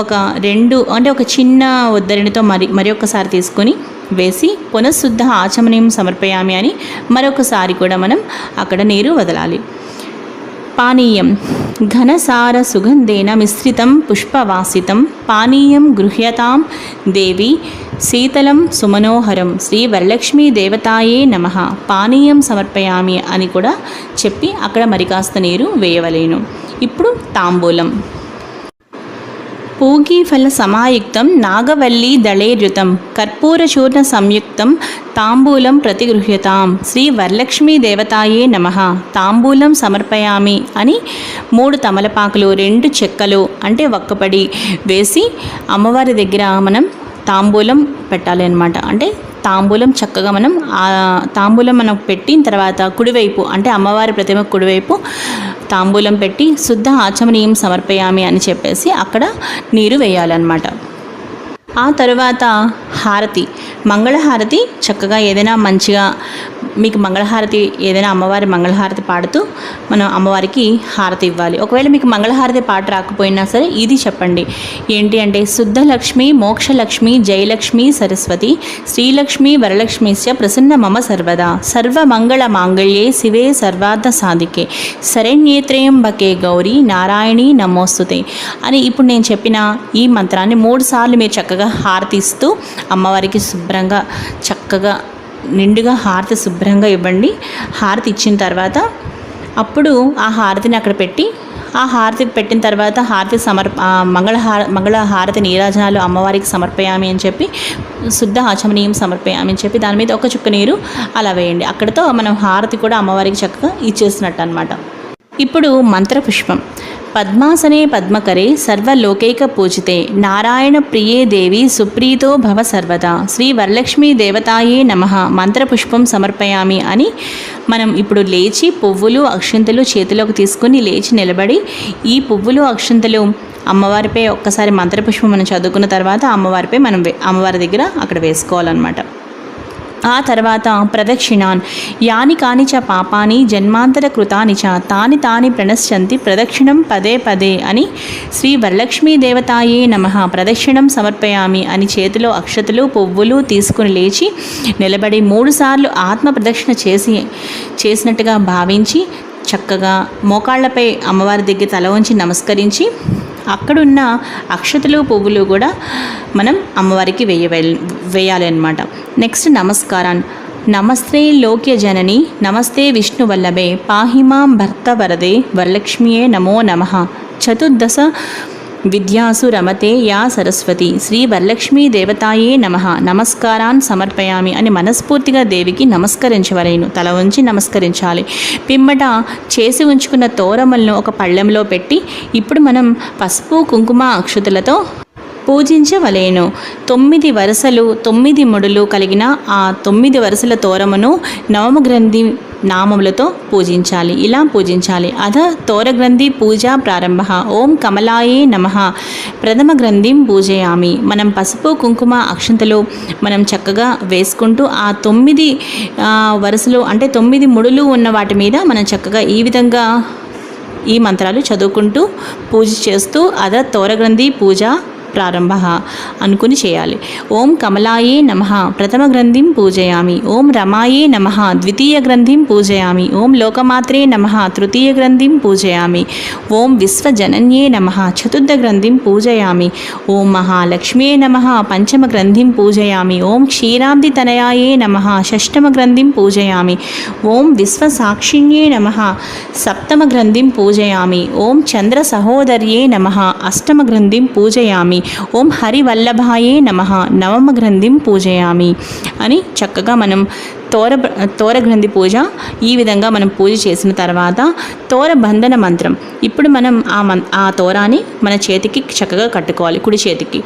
ఒక చిన్న ఉద్దరణితో మరి ఒక్కసారి తీసుకొని వేసి పునఃశుద్ధ ఆచమనీయం సమర్పయామి అని మరొకసారి కూడా మనం అక్కడ నీరు వదలాలి. పానీయం ఘనసార సుగంధేన మిశ్రితం పుష్పవాసితం పానీయం గృహ్యతాం దేవి శీతలం సుమనోహరం శ్రీ వరలక్ష్మీ దేవతాయే నమః పానీయం సమర్పయామి అని కూడా చెప్పి అక్కడ మరి కాస్త నీరు వేయవలేను. ఇప్పుడు తాంబూలం. పూగీఫల సమాయుక్తం నాగవల్లి దళేర్యుతం కర్పూరచూర్ణ సంయుక్తం తాంబూలం ప్రతిగృహ్యతాం శ్రీ వరలక్ష్మీ దేవతాయే నమః తాంబూలం సమర్పయామి అని 3 తమలపాకులు 2 చెక్కలు అంటే ఒక్కపడి వేసి అమ్మవారి దగ్గర మనం తాంబూలం పెట్టాలి అన్నమాట. అంటే తాంబూలం చక్కగా తాంబూలం మనం పెట్టిన తర్వాత కుడివైపు అంటే అమ్మవారి ప్రతిమ కుడివైపు తాంబూలం పెట్టి శుద్ధ ఆచమనీయం సమర్పయామి అని చెప్పేసి అక్కడ నీరు వేయాలన్నమాట. ఆ తరువాత హారతి, మంగళహారతి చక్కగా ఏదైనా మంచిగా మీకు మంగళహారతి ఏదైనా అమ్మవారి మంగళహారతి పాడుతూ మనం అమ్మవారికి హారతి ఇవ్వాలి. ఒకవేళ మీకు మంగళహారతి పాట రాకపోయినా సరే ఇది చెప్పండి. ఏంటి అంటే శుద్ధలక్ష్మి మోక్షలక్ష్మి జయలక్ష్మి సరస్వతి శ్రీలక్ష్మి వరలక్ష్మిశ్చ ప్రసన్న మమ సర్వదా సర్వమంగళ మాంగళ్యే శివే సర్వార్థ సాధికే శరణ్యేత్రయంబకే గౌరీ నారాయణి నమోస్తుతే అని ఇప్పుడు నేను చెప్పిన ఈ మంత్రాన్ని 3 సార్లు మీరు చక్కగా హారతి ఇస్తూ అమ్మవారికి శుభ్రంగా చక్కగా నిండుగా హారతి శుభ్రంగా ఇవ్వండి. హారతి ఇచ్చిన తర్వాత అప్పుడు ఆ హారతిని అక్కడ పెట్టి ఆ హారతి పెట్టిన తర్వాత మంగళ హారతి నీరాజనాలు అమ్మవారికి సమర్పయామి అని చెప్పి శుద్ధ ఆచమనీయం సమర్పయామి అని చెప్పి దాని మీద ఒక చుక్క నీరు అలా వేయండి. అక్కడితో మనం హారతి కూడా అమ్మవారికి చక్కగా ఇచ్చేసినట్టు అనమాట. ఇప్పుడు మంత్రపుష్పం. పద్మాసనే పద్మకరే సర్వలోకైక పూజితే నారాయణ ప్రియే దేవి సుప్రీతో భవ సర్వదా శ్రీ వరలక్ష్మీ దేవతాయే నమః మంత్రపుష్పం సమర్పయామి అని మనం ఇప్పుడు లేచి పువ్వులు అక్షింతలు చేతిలోకి తీసుకుని లేచి నిలబడి ఈ పువ్వులు అక్షింతలు అమ్మవారిపై ఒక్కసారి మంత్రపుష్పం మనం చదువుకున్న తర్వాత అమ్మవారిపై మనం అమ్మవారి దగ్గర అక్కడ వేసుకోవాలన్నమాట. ఆ తర్వాత ప్రదక్షిణాన్ యాని కాని చ పాపాని జన్మాంతర కృతాని చ తాని ప్రణశ్యంతి ప్రదక్షిణం పదే పదే అని శ్రీ వరలక్ష్మీ దేవతాయే నమః ప్రదక్షిణం సమర్పయామి అని చేతిలో అక్షతలు పువ్వులు తీసుకుని లేచి నిలబడి 3 సార్లు ఆత్మ ప్రదక్షిణ చేసినట్టుగా భావించి చక్కగా మోకాళ్లపై అమ్మవారి దగ్గర తల వంచి నమస్కరించి అక్కడున్న అక్షతలు పువ్వులు కూడా మనం అమ్మవారికి వేయాలి అన్నమాట. నెక్స్ట్ నమస్కారాన్ని. నమస్తే లోక్య జనని నమస్తే విష్ణువల్లభే పాహిమాం భర్త వరదే వరలక్ష్మియే నమో నమః చతుర్దశ విద్యాసు రమతే యా సరస్వతి శ్రీ వరలక్ష్మీ దేవతాయే నమః నమస్కారాన్ సమర్పయామి అని మనస్ఫూర్తిగా దేవికి నమస్కరించవలేను. తల ఉంచి నమస్కరించాలి. పిమ్మట చేసి ఉంచుకున్న తోరములను ఒక పళ్ళెంలో పెట్టి ఇప్పుడు మనం పసుపు కుంకుమ అక్షతలతో పూజించవలేను. 9 వరుసలు 9 ముడులు కలిగిన ఆ 9 వరుసల తోరమును నవమగ్రంథి నామములతో పూజించాలి. ఇలా పూజించాలి. అధ తోరగ్రంథి పూజా ప్రారంభ. ఓం కమలాయే నమః ప్రథమ గ్రంథిం పూజయామి. మనం పసుపు కుంకుమ అక్షంతలు మనం చక్కగా వేసుకుంటూ ఆ 9 వరుసలు అంటే 9 ముడులు ఉన్న వాటి మీద మనం చక్కగా ఈ విధంగా ఈ మంత్రాలు చదువుకుంటూ పూజ చేస్తూ అధ తోరగ్రంథి పూజ ప్రారంభ అనుకుని చేయాలి. ఓం కమలాయే నమః ప్రథమ గ్రంథిం పూజయామి. ఓం రమాయే నమః ద్వితీయ గ్రంథిం పూజయామి. ఓం లోకమాత్రే నమః తృతీయ గ్రంథిం పూజయామి. ఓం విశ్వజనన్యే నమః చతుర్థ గ్రంథిం పూజయామి. ఓం మహాలక్ష్మ్యే నమః పంచమ గ్రంథిం పూజయామి. ఓం క్షీరాబ్ది తనయాయే నమః షష్టమ గ్రంథిం పూజయామి. ఓం విశ్వసాక్షిణ్యే నమః సప్తమ గ్రంథిం పూజయామి. ఓం చంద్ర సహోదర్యే నమః అష్టమ గ్రంథిం పూజయామి. ఓం హరివల్లభాయే నమః నవమ గ్రంథిం పూజయామి అని చక్కగా మనం తోరగ్రంథి పూజ ఈ విధంగా మనం పూజ చేసిన తర్వాత తోరబంధన మంత్రం. ఇప్పుడు మనం ఆ తోరాన్ని మన చేతికి చక్కగా కట్టుకోవాలి, కుడి చేతికి.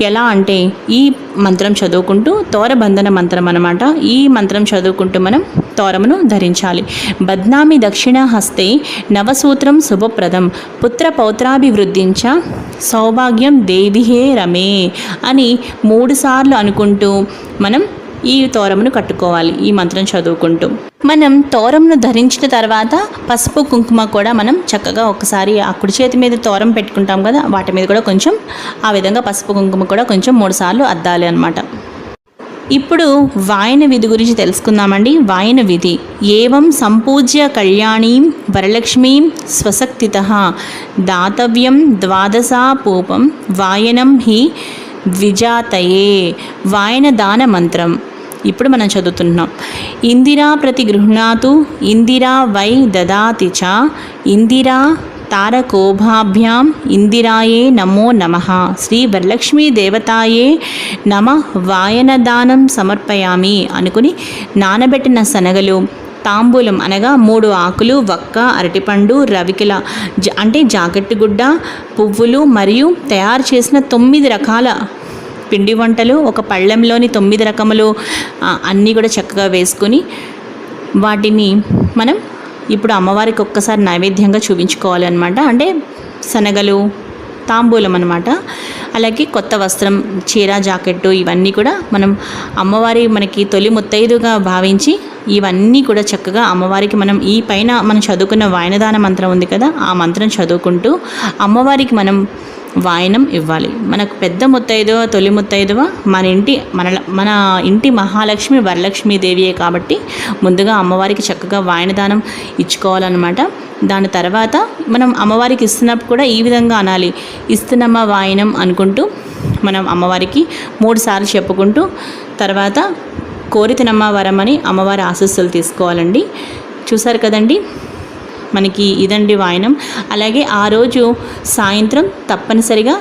ఎలా అంటే ఈ మంత్రం చదువుకుంటూ తోరబంధన మంత్రం అన్నమాట. ఈ మంత్రం చదువుకుంటూ మనం తోరమును ధరించాలి. బద్నామి దక్షిణ హస్తే నవసూత్రం శుభప్రదం పుత్ర పౌత్రాభివృద్ధించ సౌభాగ్యం దేవిహే రమే అని 3 సార్లు అనుకుంటూ మనం ఈ తోరమును కట్టుకోవాలి. ఈ మంత్రం చదువుకుంటూ మనం తోరంను ధరించిన తర్వాత పసుపు కుంకుమ కూడా మనం చక్కగా ఒకసారి ఆ కుడి చేతి మీద తోరం పెట్టుకుంటాం కదా, వాటి మీద కూడా కొంచెం ఆ విధంగా పసుపు కుంకుమ కూడా కొంచెం 3 సార్లు అద్దాలి అన్నమాట. ఇప్పుడు వాయన విధి గురించి తెలుసుకుందామండి. వాయన విధి ఏవం సంపూజ్య కళ్యాణీం వరలక్ష్మీం స్వశక్తితః దాతవ్యం ద్వాదశాపూపం వాయనం హి ద్విజాతయే. వాయన దాన మంత్రం ఇప్పుడు మనం చదువుతున్నాం. ఇందిరా ప్రతి గృహ్ణాతు ఇందిరా వై దదాతి చ ఇందిరా తారకోభాభ్యాం ఇందిరాయే నమో నమః శ్రీ వరలక్ష్మీ దేవతాయే నమ వాయనదానం సమర్పయామి అనుకుని నానబెట్టిన శనగలు, తాంబూలం అనగా 3 ఆకులు, వక్క, అరటిపండు, రవికెల అంటే జాకెట్టు గుడ్డ, పువ్వులు మరియు తయారు చేసిన 9 రకాల పిండి వంటలు, ఒక పళ్ళెంలోని 9 రకములు అన్నీ కూడా చక్కగా వేసుకొని వాటిని మనం ఇప్పుడు అమ్మవారికి ఒక్కసారి నైవేద్యంగా చూపించుకోవాలి అనమాట. అంటే శనగలు, తాంబూలం అనమాట. అలాగే కొత్త వస్త్రం, చీర, జాకెట్టు ఇవన్నీ కూడా మనం అమ్మవారి మనకి తొలి ముత్తైదుగా భావించి ఇవన్నీ కూడా చక్కగా అమ్మవారికి మనం ఈ పైన మనం చదువుకున్న వాయనదాన మంత్రం ఉంది కదా, ఆ మంత్రం చదువుకుంటూ అమ్మవారికి మనం వాయనం ఇవ్వాలి. మనకు పెద్ద ముత్తైదువ, తొలి ముత్తైదువ మన ఇంటి మహాలక్ష్మి వరలక్ష్మీదేవియే కాబట్టి ముందుగా అమ్మవారికి చక్కగా వాయనదానం ఇచ్చుకోవాలన్నమాట. దాని తర్వాత మనం అమ్మవారికి ఇస్తున్నప్పుడు కూడా ఈ విధంగా అనాలి. ఇస్తున్నమ్మ వాయనం అనుకుంటూ మనం అమ్మవారికి 3 సార్లు చెప్పుకుంటూ తర్వాత కోరితనమ్మ వరం అని అమ్మవారి ఆశీస్సులు తీసుకోవాలండి. చూసారు కదండి, మనకి ఇదండి వాయనం. అలాగే ఆ రోజు సాయంత్రం తప్పనిసరిగా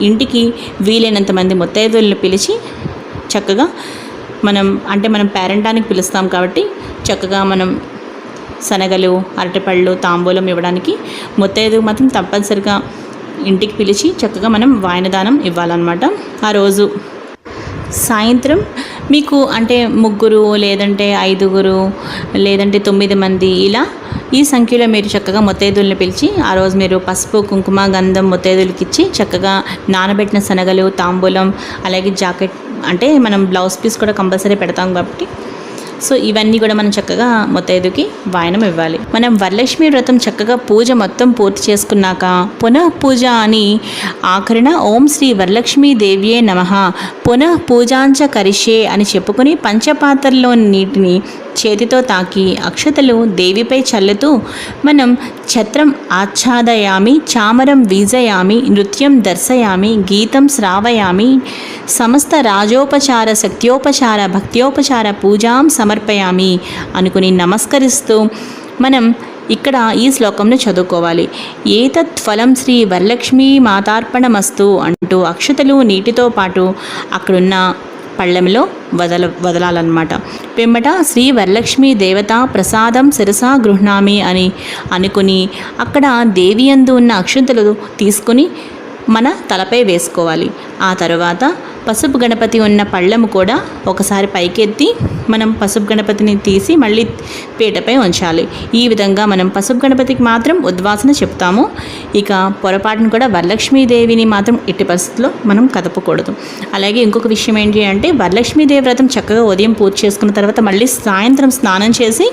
ఇంటికి వీలైనంత మంది ముత్తైదువులను పిలిచి చక్కగా మనం పేరంటానికి పిలుస్తాం కాబట్టి చక్కగా మనం శనగలు, అరటిపళ్ళు, తాంబూలం ఇవ్వడానికి ముత్తైదువు మాత్రం తప్పనిసరిగా ఇంటికి పిలిచి చక్కగా మనం వాయనదానం ఇవ్వాలన్నమాట. ఆ రోజు సాయంత్రం మీకు అంటే 3 లేదంటే 5 లేదంటే 9 మంది ఇలా ఈ సంఖ్యలో మీరు చక్కగా ముత్తైదువులను పిలిచి ఆ రోజు మీరు పసుపు, కుంకుమ, గంధం ముత్తైదువులకి ఇచ్చి చక్కగా నానబెట్టిన శనగలు, తాంబూలం అలాగే జాకెట్ అంటే మనం బ్లౌజ్ పీస్ కూడా కంపల్సరీ పెడతాం కాబట్టి సో ఇవన్నీ కూడా మనం చక్కగా ముత్తైదుకి వాయనం ఇవ్వాలి. మనం వరలక్ష్మి వ్రతం చక్కగా పూజ మొత్తం పూర్తి చేసుకున్నాక పునః పూజ అని ఆఖరిన ఓం శ్రీ వరలక్ష్మీ దేవ్యే నమః పునః పూజాంచ కరిష్యే అని చెప్పుకుని పంచపాత్రలోని నీటిని చేతితో తాకి అక్షతలు దేవిపై చల్లుతూ మనం ఛత్రం ఆచ్ఛాదయామి, చామరం వీజయామి, నృత్యం దర్శయామి, గీతం శ్రావయామి, సమస్త రాజోపచార, శక్త్యోపచార, భక్త్యోపచార పూజాం సమర్పయామి అనుకుని నమస్కరిస్తూ మనం ఇక్కడ ఈ శ్లోకంను చదువుకోవాలి. ఏతత్ ఫలం శ్రీ వరలక్ష్మీ మాతార్పణమస్తు అంటూ అక్షతలు నీటితో పాటు అక్కడున్న పళ్ళెంలో వదలాలన్నమాట. పిమ్మట శ్రీ వరలక్ష్మీ దేవత ప్రసాదం శిరసా గృహ్ణామి అని అనుకుని అక్కడ దేవియందు ఉన్న అక్షంతలు తీసుకుని మన తలపై వేసుకోవాలి. ఆ తర్వాత పసుపు గణపతి ఉన్న పళ్ళెము కూడా ఒకసారి పైకెత్తి మనం పసుపు గణపతిని తీసి మళ్ళీ పీటపై ఉంచాలి. ఈ విధంగా మనం పసుపు గణపతికి మాత్రం ఉద్వాసన చెప్తాము. ఇక పొరపాటును కూడా వరలక్ష్మీదేవిని మాత్రం ఎట్టి పరిస్థితుల్లో మనం కదపకూడదు. అలాగే ఇంకొక విషయం ఏంటి అంటే వరలక్ష్మీదేవి వ్రతం చక్కగా ఉదయం పూజ చేసుకున్న తర్వాత మళ్ళీ సాయంత్రం స్నానం చేసి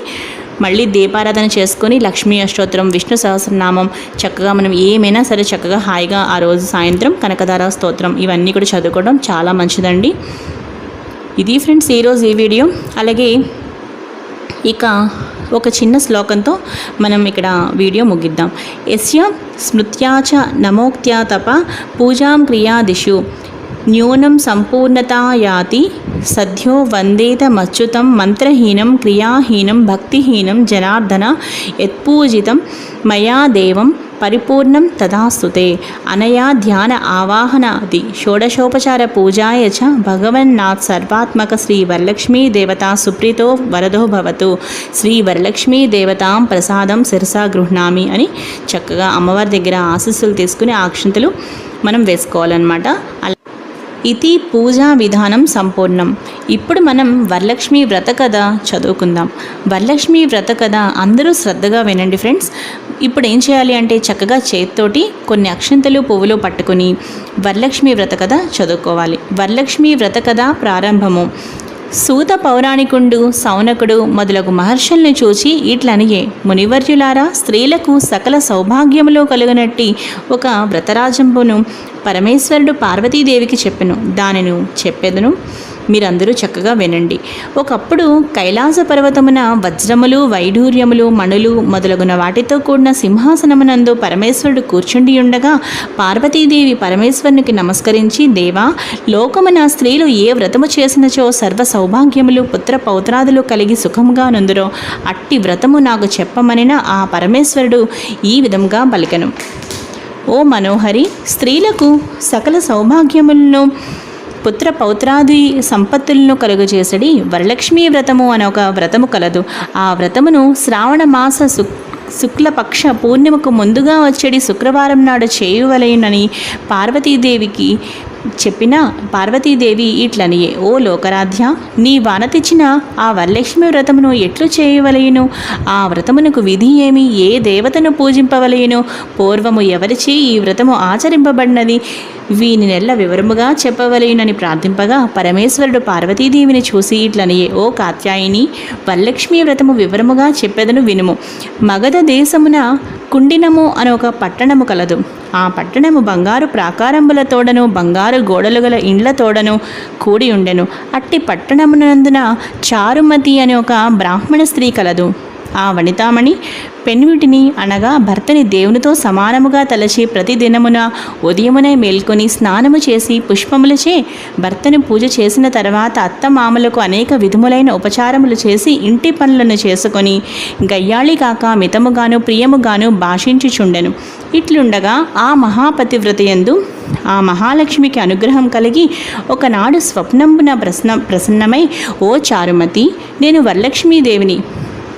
మళ్ళీ దీపారాధన చేసుకొని లక్ష్మీ అష్టోత్తరం, విష్ణు సహస్రనామం చక్కగా మనం ఏమైనా సరే చక్కగా హాయిగా ఆ రోజు సాయంత్రం కనకదార స్తోత్రం ఇవన్నీ కూడా చదువుకోవడం చాలా మంచిదండి. ఇది ఫ్రెండ్స్ ఈరోజు ఈ వీడియో. అలాగే ఇక ఒక చిన్న శ్లోకంతో మనం ఇక్కడ వీడియో ముగిద్దాం. యస్య స్మృత్యాచ నమోక్త్యా తప పూజాం క్రియాదిషు న్యూనం సంపూర్ణతా యాతి సద్యో వందేతమచ్యుతం మంత్రహీనం క్రియాహీనం భక్తిహీనం జనార్దన యత్పూజితం మయా దేవం పరిపూర్ణం తదాస్తుతే అనయా ధ్యాన ఆవాహనాది షోడశోపచార పూజాయ చ భగవన్నాథ్ సర్వాత్మక శ్రీ వరలక్ష్మీ దేవతా సుప్రీతో వరదో భవతు శ్రీ వరలక్ష్మీ దేవతాం ప్రసాదం శిరసా గృహ్ణామి అని చక్కగా అమ్మవారి దగ్గర ఆశీస్సులు తీసుకుని ఆ అక్షంతలు మనం వేసుకోవాలన్నమాట. ఇది పూజా విధానం సంపూర్ణం. ఇప్పుడు మనం వరలక్ష్మి వ్రత కథ చదువుకుందాం. వరలక్ష్మి వ్రత కథ అందరూ శ్రద్ధగా వినండి ఫ్రెండ్స్. ఇప్పుడు ఏం చేయాలి అంటే చక్కగా చేతితోటి కొన్ని అక్షంతలు పువ్వులు పట్టుకుని వరలక్ష్మి వ్రత కథ చదువుకోవాలి. వరలక్ష్మి వ్రత కథ ప్రారంభము. సూత పౌరాణికుండు సౌనకుడు మొదలగు మహర్షుల్ని చూచి ఇట్లనియే, మునివర్యులారా, స్త్రీలకు సకల సౌభాగ్యములు కలుగునట్టి ఒక వ్రతరాజంబును పరమేశ్వరుడు పార్వతీదేవికి చెప్పెను. దానిని చెప్పెదను, మీరందరూ చక్కగా వినండి. ఒకప్పుడు కైలాస పర్వతమున వజ్రములు, వైఢూర్యములు, మణులు మొదలగున వాటితో కూడిన సింహాసనమునందు పరమేశ్వరుడు కూర్చుండి ఉండగా పార్వతీదేవి పరమేశ్వరునికి నమస్కరించి, దేవా, లోకమున స్త్రీలు ఏ వ్రతము చేసినచో సర్వ సౌభాగ్యములు, పుత్ర పౌత్రాదులు కలిగి సుఖముగా నుందురో అట్టి వ్రతము నాకు చెప్పమనిన ఆ పరమేశ్వరుడు ఈ విధంగా పలికెను. ఓ మనోహరి, స్త్రీలకు సకల సౌభాగ్యములను, పుత్ర పౌత్రాది సంపత్తులను కలుగజేసడి వరలక్ష్మీ వ్రతము అనే ఒక వ్రతము కలదు. ఆ వ్రతమును శ్రావణ మాస శుక్లపక్ష పూర్ణిమకు ముందుగా వచ్చేది శుక్రవారం నాడు చేయువలెనని పార్వతీదేవికి చెప్పిన పార్వతీదేవి ఇట్లనియే, ఓ లోకరాధ్య, నీ వానతిచ్చిన ఆ వరలక్ష్మి వ్రతమును ఎట్లు చేయవలయును? ఆ వ్రతమునకు విధి ఏమి? ఏ దేవతను పూజింపవలయును? పూర్వము ఎవరిచే ఈ వ్రతము ఆచరింపబడినది? వీని నెల్ల వివరముగా చెప్పవలయునని ప్రార్థింపగా పరమేశ్వరుడు పార్వతీదేవిని చూసి ఇట్లనియే, ఓ కాత్యాయిని, వరలక్ష్మీ వ్రతము వివరముగా చెప్పెదను వినుము. మగధ దేశమున కుండినము అనే ఒక పట్టణము కలదు. ఆ పట్టణము బంగారు ప్రాకారంబులతోడను బంగారు గోడలు గల ఇండ్లతోడను కూడి ఉండెను. అట్టి పట్టణమునందున చారుమతి అనే ఒక బ్రాహ్మణ స్త్రీ కలదు. ఆ వనితామణి పెన్విటిని అనగా భర్తని దేవునితో సమానముగా తలచి ప్రతిదినమున ఉదయమునే మేల్కొని స్నానము చేసి పుష్పములచే భర్తను పూజ చేసిన తర్వాత అత్తమామలకు అనేక విధములైన ఉపచారములు చేసి ఇంటి పనులను చేసుకొని గయ్యాళి కాక మితముగాను ప్రియముగాను భాషించుచుండెను. ఇట్లుండగా ఆ మహాపతివ్రతయందు ఆ మహాలక్ష్మికి అనుగ్రహం కలిగి ఒకనాడు స్వప్నంబున ప్రసన్నమై, ఓ చారుమతి, నేను వరలక్ష్మీదేవిని,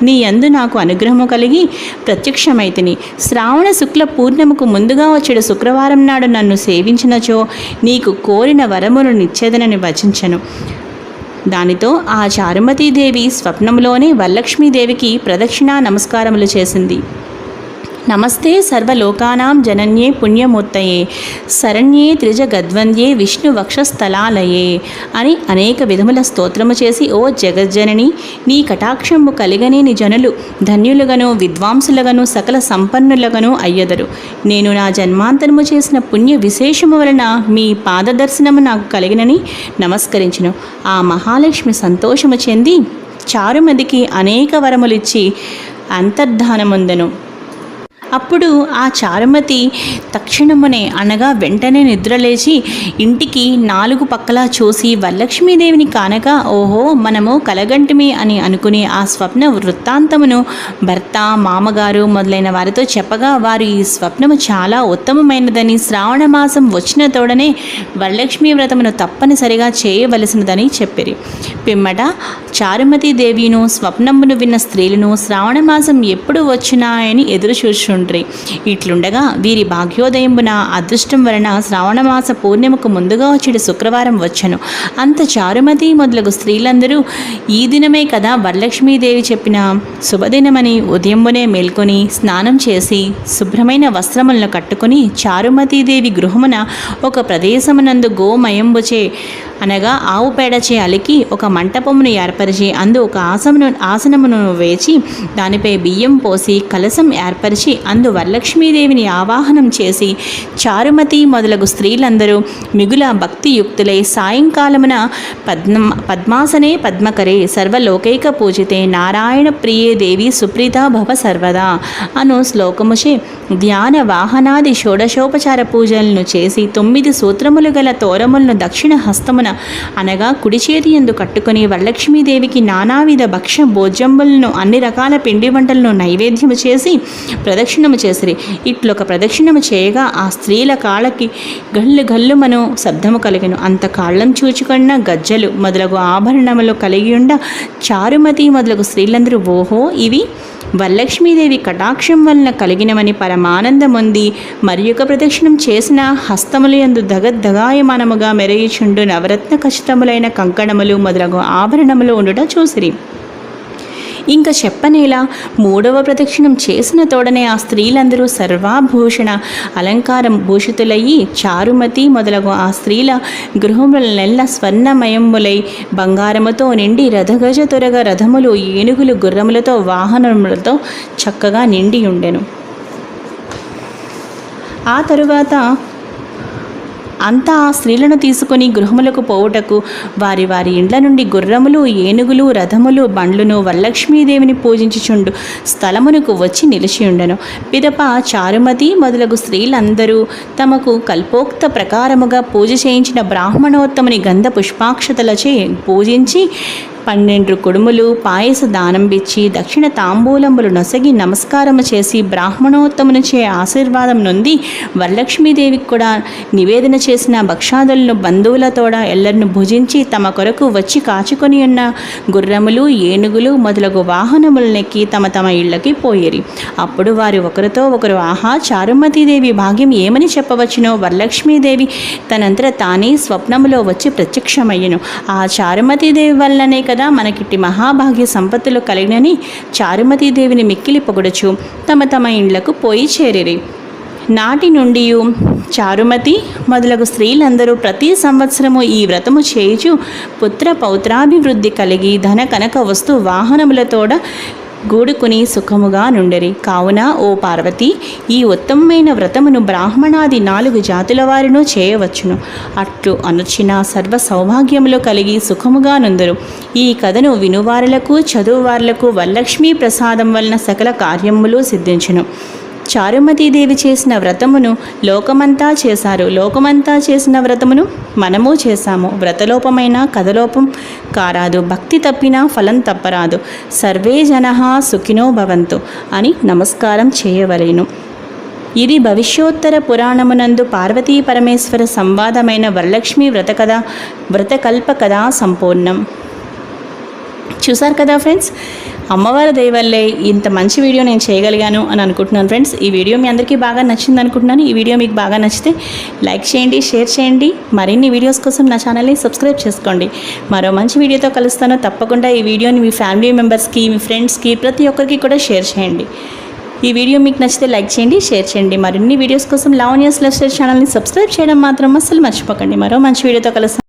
నీ యందు నాకు అనుగ్రహము కలిగి ప్రత్యక్షమైతిని. శ్రావణ శుక్ల పూర్ణిమకు ముందుగా వచ్చేడు శుక్రవారం నాడు నన్ను సేవించినచో నీకు కోరిన వరమును నిచ్చేదనని వచించను. దానితో ఆ చారుమతీదేవి స్వప్నంలోనే వరలక్ష్మీదేవికి ప్రదక్షిణా నమస్కారములు చేసింది. నమస్తే సర్వలోకానాం జనన్యే పుణ్యమూర్తయే శరణ్యే త్రిజగద్వంద్యే విష్ణు వక్షస్థలాలయే అని అనేక విధముల స్తోత్రము చేసి, ఓ జగజ్జనని, నీ కటాక్షము కలిగనే నీ జనులు ధన్యులుగను విద్వాంసులుగను సకల సంపన్నులుగను అయ్యదరు. నేను నా జన్మాంతరము చేసిన పుణ్య విశేషము వలన మీ పాదదర్శనము నాకు కలిగినని నమస్కరించును. ఆ మహాలక్ష్మి సంతోషము చెంది చారుమతికి అనేక వరములిచ్చి అంతర్ధానముందెను. అప్పుడు ఆ చారుమతి తక్షణమునే అనగా వెంటనే నిద్రలేచి ఇంటికి 4 పక్కలా చూసి వరలక్ష్మీదేవిని కానక, ఓహో, మనము కలగంటిమి అని అనుకుని ఆ స్వప్న వృత్తాంతమును భర్త, మామగారు మొదలైన వారితో చెప్పగా వారు ఈ స్వప్నము చాలా ఉత్తమమైనదని, శ్రావణ మాసం వచ్చిన తోడనే వరలక్ష్మీ వ్రతమును తప్పనిసరిగా చేయవలసినదని చెప్పిరి. పిమ్మట చారుమతీదేవిను స్వప్నమును విన్న స్త్రీలను శ్రావణ మాసం ఎప్పుడు వచ్చినాయని ఎదురు చూచుండ్రి. ఇట్లుండగా వీరి భాగ్యోదయంబున అదృష్టం వలన శ్రావణమాస పూర్ణిమకు ముందుగా వచ్చేడు శుక్రవారం వచ్చెను. అంత చారుమతి మొదలగు స్త్రీలందరూ ఈ దినమే కదా వరలక్ష్మీదేవి చెప్పిన శుభదినమని ఉదయంబునే మేల్కొని స్నానం చేసి శుభ్రమైన వస్త్రములను కట్టుకుని చారుమతీదేవి గృహమున ఒక ప్రదేశమునందు గోమయంబుచే అనగా ఆవు పేడచే అలికి ఒక మంటపమును ఏర్పరిచి అందు ఒక ఆసనమును వేచి దానిపై బియ్యం పోసి కలశం ఏర్పరిచి అందు వరలక్ష్మీదేవిని ఆవాహనం చేసి చారుమతి మొదలగు స్త్రీలందరూ మిగుల భక్తియుక్తులై సాయంకాలమున పద్మాసనే పద్మకరే సర్వలోకైక పూజితే నారాయణ ప్రియే దేవి సుప్రీత భవ సర్వదా అను శ్లోకముచే ధ్యాన వాహనాది షోడశోపచార పూజలను చేసి 9 సూత్రములు గల తోరములను దక్షిణ హస్తమున అనగా కుడి చేతి యందు కట్టుకుని వరలక్ష్మీదేవికి నానావిధ భక్ష భోజ్యంబులను అన్ని రకాల పిండి వంటలను నైవేద్యము చేసి ప్రదక్షిణము చేసిరి. ఇట్లొక ప్రదక్షిణము చేయగా ఆ స్త్రీల కాళ్ళకి గల్లు గల్లుమను శబ్దము కలిగెను. అంత కాళ్ళం చూచుకున్న గజ్జలు మొదలగు ఆభరణములు కలిగి ఉండ చారుమతి మొదలగు స్త్రీలందరూ, ఓహో, ఇవి వరలక్ష్మీదేవి కటాక్షం వలన కలిగినవని పరమానందముంది. మరి యొక్క ప్రదక్షిణం చేసిన హస్తములు యందు దగద్దగాయమానముగా మెరయుచుండు నవరత్న ఖచ్చితములైన కంకణములు మొదలగు ఆభరణములు ఉండుట చూసిరి. ఇంకా చెప్పనేలా మూడవ ప్రదక్షిణం చేసిన తోడనే ఆ స్త్రీలందరూ సర్వాభూషణ అలంకారం భూషితులయ్యి చారుమతి మొదలగు ఆ స్త్రీల గృహములనెల్ల స్వర్ణమయములై బంగారముతో నిండి రథగజ త్వరగ రథములు ఏనుగులు గుర్రములతో వాహనములతో చక్కగా నిండి ఉండెను. ఆ తరువాత అంతా ఆ స్త్రీలను తీసుకుని గృహములకు పోవుటకు వారి వారి ఇండ్ల నుండి గుర్రములు ఏనుగులు రథములు బండ్లును వరలక్ష్మీదేవిని పూజించుచుండు స్థలమునకు వచ్చి నిలిచియుండెను. పిదప చారుమతి మొదలగు స్త్రీలందరూ తమకు కల్పోక్త ప్రకారముగా పూజ చేయించిన బ్రాహ్మణోత్తముని గంధ పుష్పాక్షతలచే పూజించి 12 కుడుములు పాయస దానంబిచ్చి దక్షిణ తాంబూలములు నొసగి నమస్కారము చేసి బ్రాహ్మణోత్తమునిచే ఆశీర్వాదం నొంది వరలక్ష్మీదేవికి కూడా నివేదన చేసిన భక్షాదులను బంధువులతోడ ఎల్లరిని భుజించి తమ కొరకు వచ్చి కాచుకొని ఉన్న గుర్రములు ఏనుగులు మొదలగు వాహనములనెక్కి తమ తమ ఇళ్ళకి పోయేరి. అప్పుడు వారు ఒకరితో ఒకరు ఆహా చారుమతీదేవి భాగ్యం ఏమని చెప్పవచ్చునో వరలక్ష్మీదేవి తనంతట తానే స్వప్నములో వచ్చి ప్రత్యక్షమయ్యను. ఆ చారుమతీదేవి వల్లనే కదా మనకిట్టి మహాభాగ్య సంపత్తులు కలిగినని చారుమతీదేవిని మిక్కిలి పొగడుచు తమ తమ ఇండ్లకు పోయి చేరిరి. నాటి నుండి చారుమతి మొదలగు స్త్రీలందరూ ప్రతి సంవత్సరము ఈ వ్రతము చేయుచు పుత్ర పౌత్రాభివృద్ధి కలిగి ధన కనక వస్తు వాహనములతోడ గూడుకుని సుఖముగా నుండెరి. కావున ఓ పార్వతి, ఈ ఉత్తమమైన వ్రతమును బ్రాహ్మణాది 4 జాతుల వారిను చేయవచ్చును. అట్లు అనుచిన సర్వ సౌభాగ్యములు కలిగి సుఖముగా నుందరు. ఈ కథను వినువారులకు చదువువారులకు వరలక్ష్మీ ప్రసాదం వలన సకల కార్యములు సిద్ధించును. చారుమతీదేవి చేసిన వ్రతమును లోకమంతా చేశారు. లోకమంతా చేసిన వ్రతమును మనము చేశాము. వ్రతలోపమైన కథలోపం కారాదు. భక్తి తప్పినా ఫలం తప్పరాదు. సర్వే జనః సుఖినో భవంతు అని నమస్కారం చేయవలెను. ఇది భవిష్యోత్తర పురాణమునందు పార్వతీ పరమేశ్వర సంవాదమైన వరలక్ష్మి వ్రతకల్ప కథా సంపూర్ణం. చూసారు కదా ఫ్రెండ్స్, అమ్మవారి దయ వల్లే ఇంత మంచి వీడియో నేను చేయగలిగాను అని అనుకుంటున్నాను ఫ్రెండ్స్. ఈ వీడియో మీ అందరికీ బాగా నచ్చింది అనుకుంటున్నాను. ఈ వీడియో మీకు బాగా నచ్చితే లైక్ చేయండి, షేర్ చేయండి. మరిన్ని వీడియోస్ కోసం నా ఛానల్ని సబ్స్క్రైబ్ చేసుకోండి. మరో మంచి వీడియోతో కలుస్తాను. తప్పకుండా ఈ వీడియోని మీ ఫ్యామిలీ మెంబర్స్కి, మీ ఫ్రెండ్స్కి, ప్రతి ఒక్కరికి కూడా షేర్ చేయండి. ఈ వీడియో మీకు నచ్చితే లైక్ చేయండి, షేర్ చేయండి. మరిన్ని వీడియోస్ కోసం లావణ్యాస్ లైఫ్ స్టైల్ ఛానల్ని సబ్స్క్రైబ్ చేయడం మాత్రం అస్సలు మర్చిపోకండి. మరో మంచి వీడియోతో కలుస్తాను.